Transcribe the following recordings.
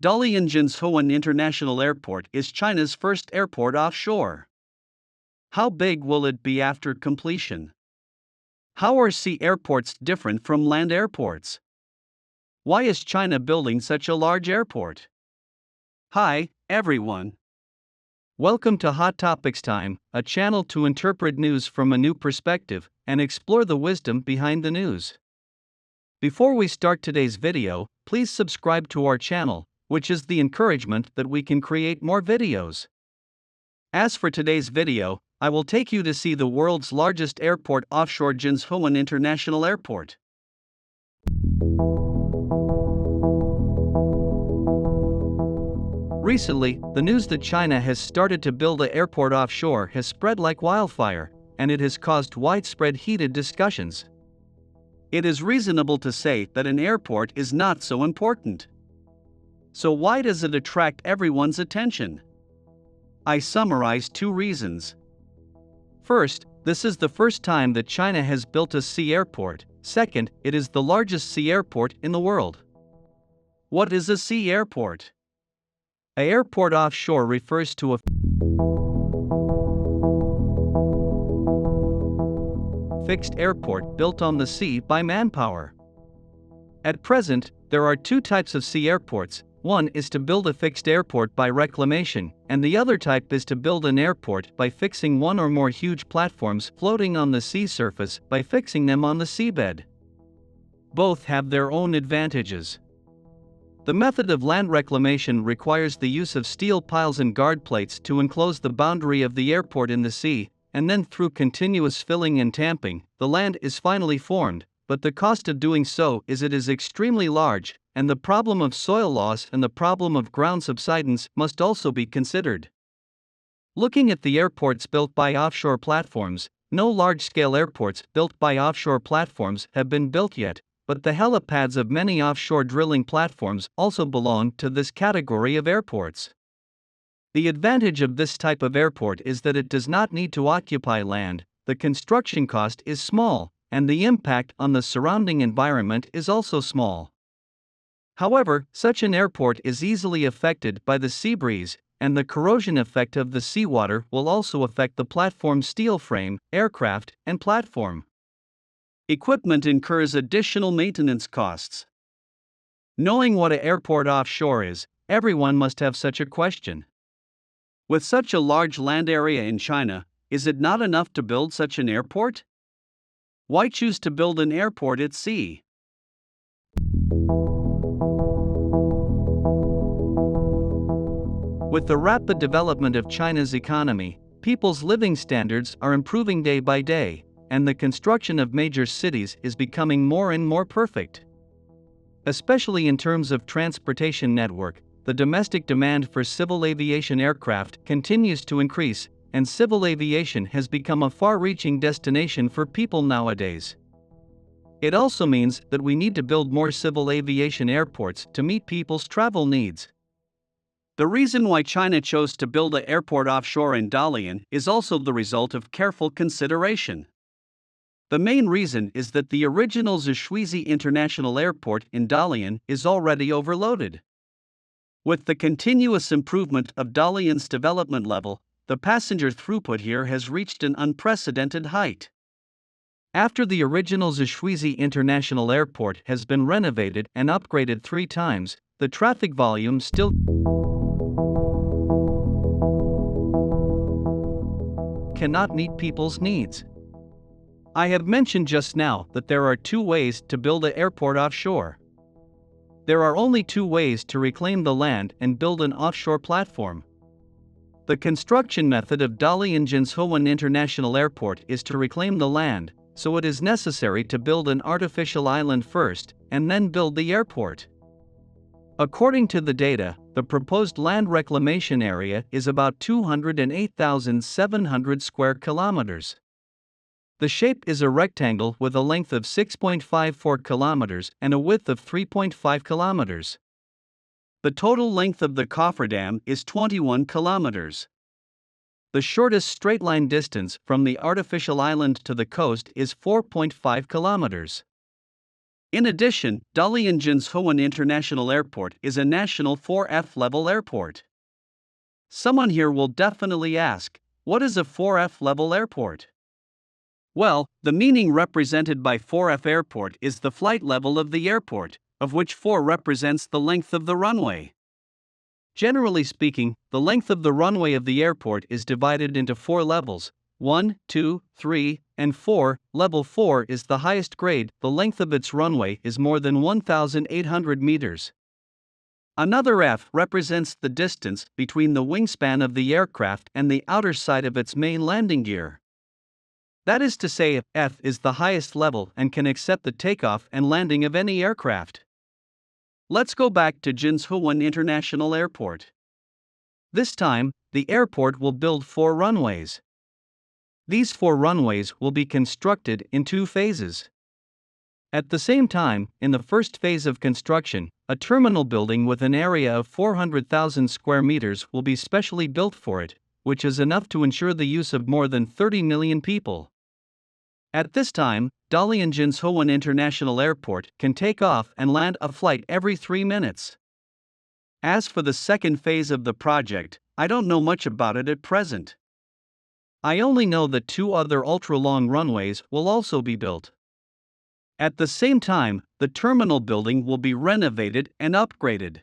Dalian Jinzhouwan International Airport is China's first airport offshore. How big will it be after completion? How are sea airports different from land airports? Why is China building such a large airport? Hi, everyone. Welcome to Hot Topics Time, a channel to interpret news from a new perspective and explore the wisdom behind the news. Before we start today's video, please subscribe to our channel, which is the encouragement that we can create more videos. As for today's video, I will take you to see the world's largest airport offshore Jinzhouwan International Airport. Recently, the news that China has started to build an airport offshore has spread like wildfire, and it has caused widespread heated discussions. It is reasonable to say that an airport is not so important. So why does it attract everyone's attention? I summarize two reasons. First, this is the first time that China has built a sea airport. Second, it is the largest sea airport in the world. What is a sea airport? An airport offshore refers to a fixed airport built on the sea by manpower. At present, there are two types of sea airports. One is to build a fixed airport by reclamation, and the other type is to build an airport by fixing one or more huge platforms floating on the sea surface by fixing them on the seabed. Both have their own advantages. The method of land reclamation requires the use of steel piles and guard plates to enclose the boundary of the airport in the sea, and then through continuous filling and tamping, the land is finally formed, but the cost of doing so is extremely large, and the problem of soil loss and the problem of ground subsidence must also be considered. Looking at the airports built by offshore platforms, no large-scale airports built by offshore platforms have been built yet, but the helipads of many offshore drilling platforms also belong to this category of airports. The advantage of this type of airport is that it does not need to occupy land, the construction cost is small, and the impact on the surrounding environment is also small. However, such an airport is easily affected by the sea breeze, and the corrosion effect of the seawater will also affect the platform's steel frame, aircraft, and platform. Equipment incurs additional maintenance costs. Knowing what an airport offshore is, everyone must have such a question. With such a large land area in China, is it not enough to build such an airport? Why choose to build an airport at sea? With the rapid development of China's economy, people's living standards are improving day by day, and the construction of major cities is becoming more and more perfect. Especially in terms of transportation network, the domestic demand for civil aviation aircraft continues to increase, and civil aviation has become a far-reaching destination for people nowadays. It also means that we need to build more civil aviation airports to meet people's travel needs. The reason why China chose to build an airport offshore in Dalian is also the result of careful consideration. The main reason is that the original Jinzhouwan International Airport in Dalian is already overloaded. With the continuous improvement of Dalian's development level, the passenger throughput here has reached an unprecedented height. After the original Jinzhouwan International Airport has been renovated and upgraded 3 times, the traffic volume still cannot meet people's needs. I have mentioned just now that there are 2 ways to build an airport offshore. There are only 2 ways to reclaim the land and build an offshore platform. The construction method of Dalian Jinzhouwan International Airport is to reclaim the land, so it is necessary to build an artificial island first, and then build the airport. According to the data, the proposed land reclamation area is about 208,700 square kilometers. The shape is a rectangle with a length of 6.54 kilometers and a width of 3.5 kilometers. The total length of the cofferdam is 21 kilometers. The shortest straight-line distance from the artificial island to the coast is 4.5 kilometers. In addition, Dalian Jinzhouwan International Airport is a national 4F level airport. Someone here will definitely ask, what is a 4F level airport? Well, the meaning represented by 4F airport is the flight level of the airport, of which 4 represents the length of the runway. Generally speaking, the length of the runway of the airport is divided into 4 levels: 1, 2, 3, and 4. Level 4 is the highest grade. The length of its runway is more than 1,800 meters. Another F represents the distance between the wingspan of the aircraft and the outer side of its main landing gear. That is to say, F is the highest level and can accept the takeoff and landing of any aircraft. Let's go back to Jinzhouwan International Airport. This time, the airport will build 4 runways. These 4 runways will be constructed in 2 phases. At the same time, in the first phase of construction, a terminal building with an area of 400,000 square meters will be specially built for it, which is enough to ensure the use of more than 30 million people. At this time, Dalian Jinzhouwan International Airport can take off and land a flight every 3 minutes. As for the second phase of the project, I don't know much about it at present. I only know that 2 other ultra-long runways will also be built. At the same time, the terminal building will be renovated and upgraded.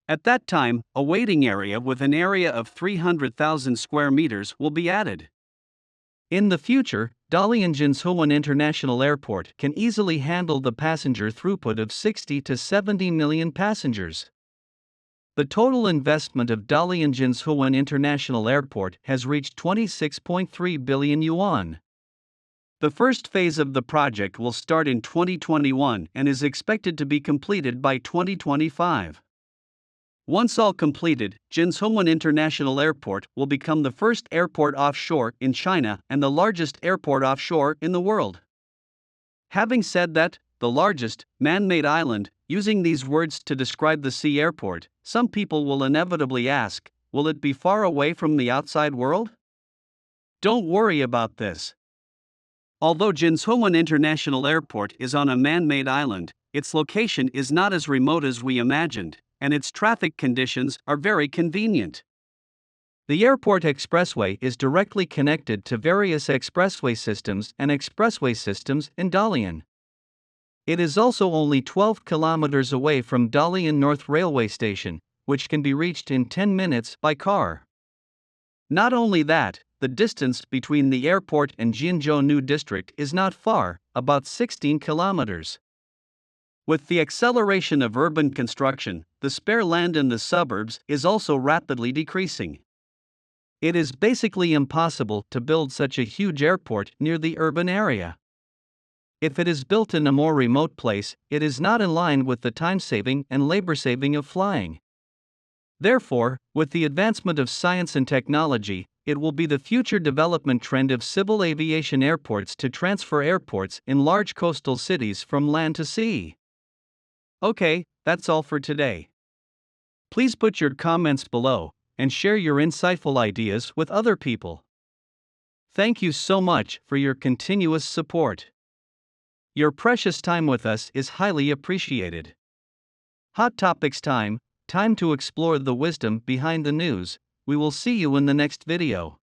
At that time, a waiting area with an area of 300,000 square meters will be added. In the future, Dalian Jinzhouwan International Airport can easily handle the passenger throughput of 60 to 70 million passengers. The total investment of Dalian Jinzhouwan International Airport has reached 26.3 billion yuan. The first phase of the project will start in 2021 and is expected to be completed by 2025. Once all completed, Jinzhouwan International Airport will become the first airport offshore in China and the largest airport offshore in the world. Having said that, the largest man-made island, using these words to describe the sea airport, some people will inevitably ask, will it be far away from the outside world? Don't worry about this. Although Jinzhouwan International Airport is on a man-made island, its location is not as remote as we imagined, and its traffic conditions are very convenient. The airport expressway is directly connected to various expressway systems and expressway systems in Dalian. It is also only 12 kilometers away from Dalian North Railway Station, which can be reached in 10 minutes by car. Not only that, the distance between the airport and Jinzhou New District is not far, about 16 kilometers. With the acceleration of urban construction, the spare land in the suburbs is also rapidly decreasing. It is basically impossible to build such a huge airport near the urban area. If it is built in a more remote place, it is not in line with the time-saving and labor-saving of flying. Therefore, with the advancement of science and technology, it will be the future development trend of civil aviation airports to transfer airports in large coastal cities from land to sea. Okay, that's all for today. Please put your comments below and share your insightful ideas with other people. Thank you so much for your continuous support. Your precious time with us is highly appreciated. Hot Topics time to explore the wisdom behind the news. We will see you in the next video.